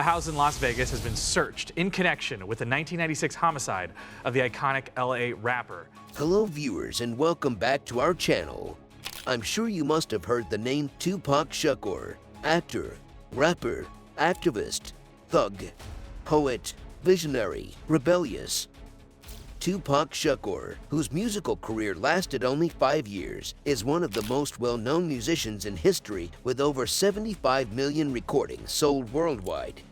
A house in Las Vegas has been searched in connection with the 1996 homicide of the iconic LA rapper. Hello viewers and welcome back to our channel. I'm sure you must have heard the name Tupac Shakur, actor, rapper, activist, thug, poet, visionary, rebellious. Tupac Shakur, whose musical career lasted only 5 years, is one of the most well-known musicians in history with over 75 million recordings sold worldwide.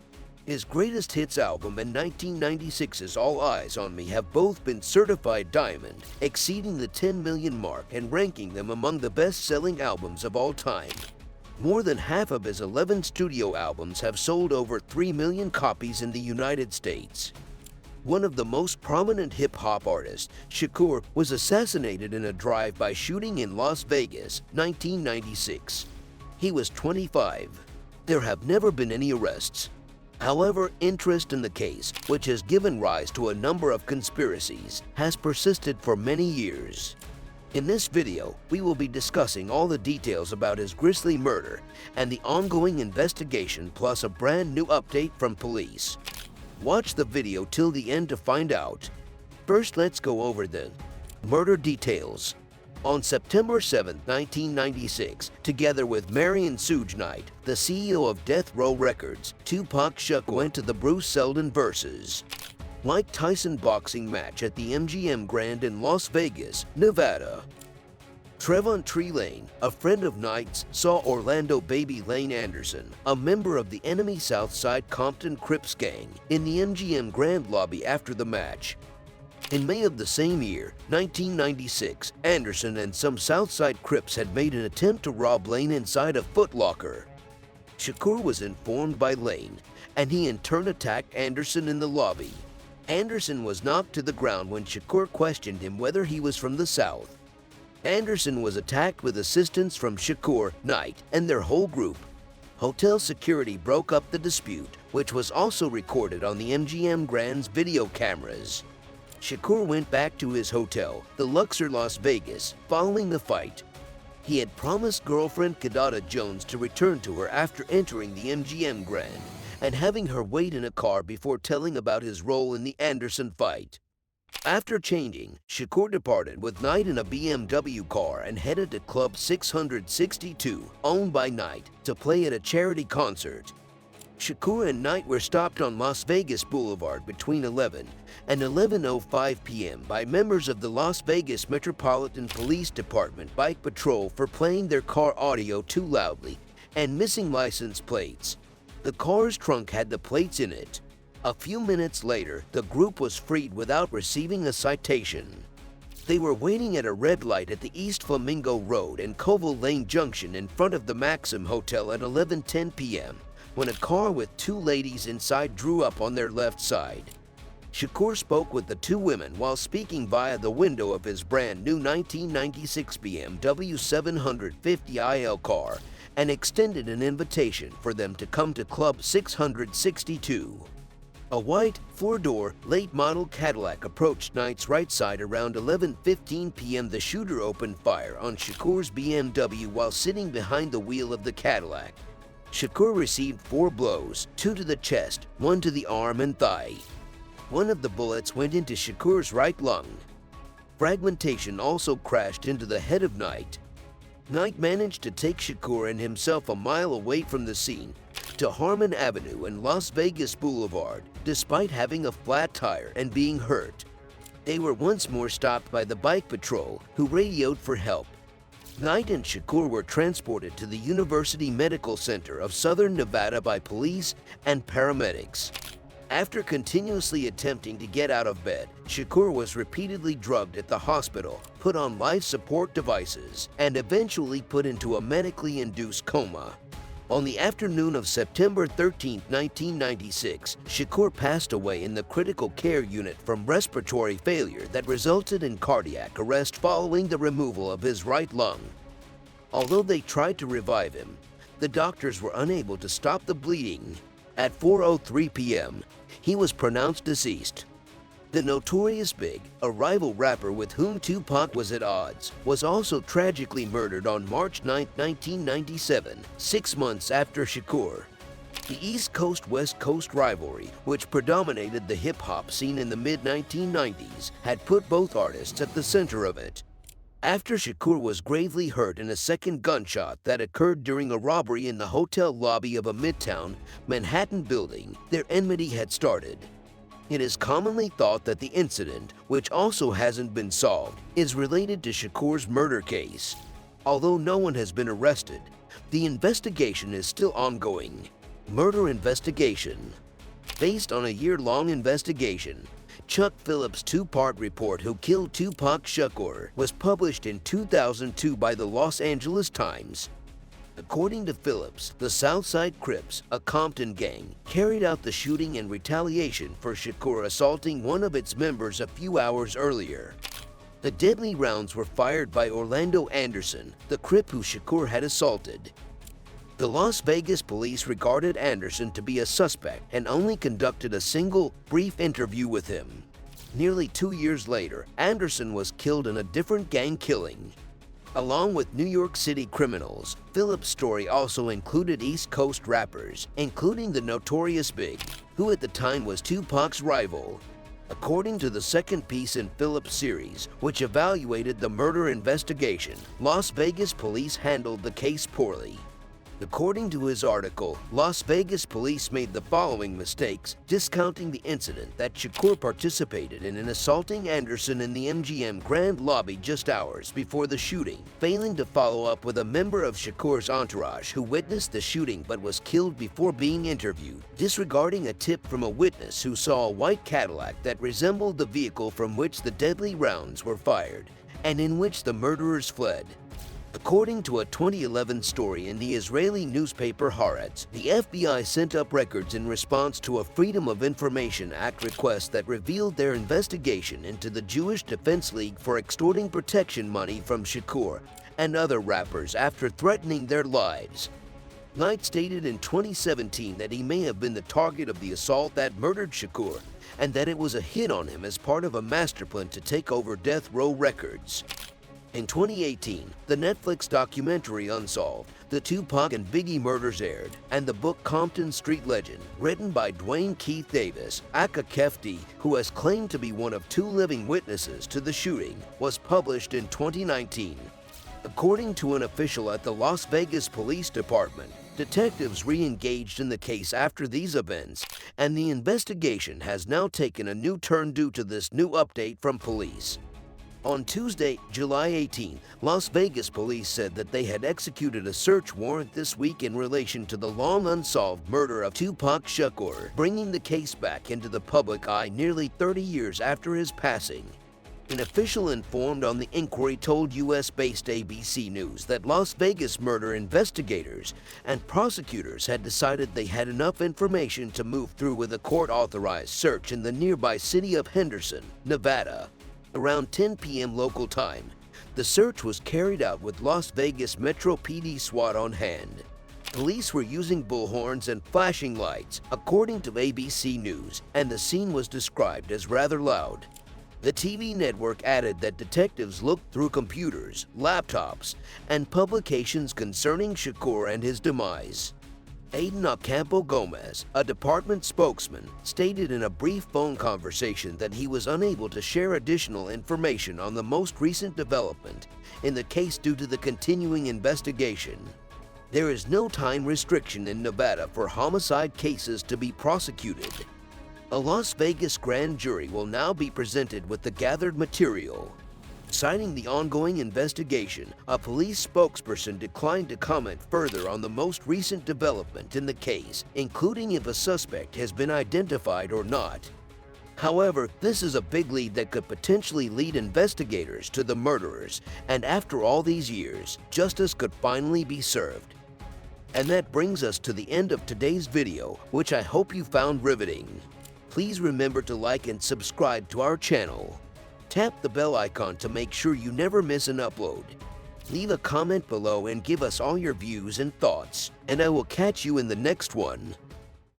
His greatest hits album and 1996's All Eyes on Me have both been certified diamond, exceeding the 10 million mark and ranking them among the best-selling albums of all time. More than half of his 11 studio albums have sold over 3 million copies in the United States. One of the most prominent hip-hop artists, Shakur was assassinated in a drive-by shooting in Las Vegas, 1996. He was 25. There have never been any arrests. However, interest in the case, which has given rise to a number of conspiracies, has persisted for many years. In this video, we will be discussing all the details about his grisly murder and the ongoing investigation, plus a brand new update from police. Watch the video till the end to find out. First, let's go over the murder details. On September 7, 1996, together with Marion Suge Knight, the CEO of Death Row Records, Tupac Shakur went to the Bruce Seldon vs. Mike Tyson boxing match at the MGM Grand in Las Vegas, Nevada. Trevon Tree Lane, a friend of Knight's, saw Orlando Baby Lane Anderson, a member of the enemy Southside Compton Crips gang, in the MGM Grand lobby after the match. In May of the same year, 1996, Anderson and some Southside Crips had made an attempt to rob Lane inside a Foot Locker. Shakur was informed by Lane, and he in turn attacked Anderson in the lobby. Anderson was knocked to the ground when Shakur questioned him whether he was from the South. Anderson was attacked with assistance from Shakur, Knight, and their whole group. Hotel security broke up the dispute, which was also recorded on the MGM Grand's video cameras. Shakur went back to his hotel, the Luxor Las Vegas, following the fight. He had promised girlfriend Kadada Jones to return to her after entering the MGM Grand and having her wait in a car before telling about his role in the Anderson fight. After changing, Shakur departed with Knight in a BMW car and headed to Club 662, owned by Knight, to play at a charity concert. Shakur and Knight were stopped on Las Vegas Boulevard between 11 and 11:05 p.m. by members of the Las Vegas Metropolitan Police Department Bike Patrol for playing their car audio too loudly and missing license plates. The car's trunk had the plates in it. A few minutes later, the group was freed without receiving a citation. They were waiting at a red light at the East Flamingo Road and Koval Lane Junction in front of the Maxim Hotel at 11:10 p.m. when a car with two ladies inside drew up on their left side. Shakur spoke with the two women while speaking via the window of his brand new 1996 BMW 750iL car and extended an invitation for them to come to Club 662. A white, four-door, late-model Cadillac approached Knight's right side around 11:15 p.m. The shooter opened fire on Shakur's BMW while sitting behind the wheel of the Cadillac. Shakur received 4 blows, 2 to the chest, 1 to the arm and thigh. One of the bullets went into Shakur's right lung. Fragmentation also crashed into the head of Knight. Knight managed to take Shakur and himself a mile away from the scene to Heuermann Avenue and Las Vegas Boulevard, despite having a flat tire and being hurt. They were once more stopped by the bike patrol, who radioed for help. Knight and Shakur were transported to the University Medical Center of Southern Nevada by police and paramedics. After continuously attempting to get out of bed, Shakur was repeatedly drugged at the hospital, put on life support devices, and eventually put into a medically induced coma. On the afternoon of September 13, 1996, Shakur passed away in the critical care unit from respiratory failure that resulted in cardiac arrest following the removal of his right lung. Although they tried to revive him, the doctors were unable to stop the bleeding. At 4:03 p.m., he was pronounced deceased. The Notorious Big, a rival rapper with whom Tupac was at odds, was also tragically murdered on March 9, 1997, 6 months after Shakur. The East Coast-West Coast rivalry, which predominated the hip-hop scene in the mid-1990s, had put both artists at the center of it. After Shakur was gravely hurt in a second gunshot that occurred during a robbery in the hotel lobby of a Midtown Manhattan building, their enmity had started. It is commonly thought that the incident, which also hasn't been solved, is related to Shakur's murder case. Although no one has been arrested, the investigation is still ongoing. Murder investigation. Based on a year-long investigation, Chuck Phillips' two-part report Who Killed Tupac Shakur was published in 2002 by the Los Angeles Times. According to Phillips, the Southside Crips, a Compton gang, carried out the shooting in retaliation for Shakur assaulting one of its members a few hours earlier. The deadly rounds were fired by Orlando Anderson, the Crip who Shakur had assaulted. The Las Vegas police regarded Anderson to be a suspect and only conducted a single, brief interview with him. Nearly 2 years later, Anderson was killed in a different gang killing. Along with New York City criminals, Phillips' story also included East Coast rappers, including the Notorious Big, who at the time was Tupac's rival. According to the second piece in Phillips' series, which evaluated the murder investigation, Las Vegas police handled the case poorly. According to his article, Las Vegas police made the following mistakes, discounting the incident that Shakur participated in assaulting Anderson in the MGM Grand Lobby just hours before the shooting, failing to follow up with a member of Shakur's entourage who witnessed the shooting but was killed before being interviewed, disregarding a tip from a witness who saw a white Cadillac that resembled the vehicle from which the deadly rounds were fired, and in which the murderers fled. According to a 2011 story in the Israeli newspaper Haaretz, the FBI sent up records in response to a Freedom of Information Act request that revealed their investigation into the Jewish Defense League for extorting protection money from Shakur and other rappers after threatening their lives. Knight stated in 2017 that he may have been the target of the assault that murdered Shakur and that it was a hit on him as part of a master plan to take over Death Row Records. In 2018, the Netflix documentary Unsolved, the Tupac and Biggie murders aired, and the book Compton Street Legend, written by Dwayne Keith Davis, aka Kefti, who has claimed to be one of 2 living witnesses to the shooting, was published in 2019. According to an official at the Las Vegas Police Department, detectives re-engaged in the case after these events, and the investigation has now taken a new turn due to this new update from police. On Tuesday, July 18, Las Vegas police said that they had executed a search warrant this week in relation to the long unsolved murder of Tupac Shakur, bringing the case back into the public eye nearly 30 years after his passing. An official informed on the inquiry told US-based ABC News that Las Vegas murder investigators and prosecutors had decided they had enough information to move through with a court-authorized search in the nearby city of Henderson, Nevada. Around 10 p.m. local time, the search was carried out with Las Vegas Metro PD SWAT on hand. Police were using bullhorns and flashing lights, according to ABC News, and the scene was described as rather loud. The TV network added that detectives looked through computers, laptops, and publications concerning Shakur and his demise. Aiden Ocampo Gomez, a department spokesman, stated in a brief phone conversation that he was unable to share additional information on the most recent development in the case due to the continuing investigation. There is no time restriction in Nevada for homicide cases to be prosecuted. A Las Vegas grand jury will now be presented with the gathered material. Citing the ongoing investigation, a police spokesperson declined to comment further on the most recent development in the case, including if a suspect has been identified or not. However, this is a big lead that could potentially lead investigators to the murderers, and after all these years, justice could finally be served. And that brings us to the end of today's video, which I hope you found riveting. Please remember to like and subscribe to our channel. Tap the bell icon to make sure you never miss an upload. Leave a comment below and give us all your views and thoughts, and I will catch you in the next one.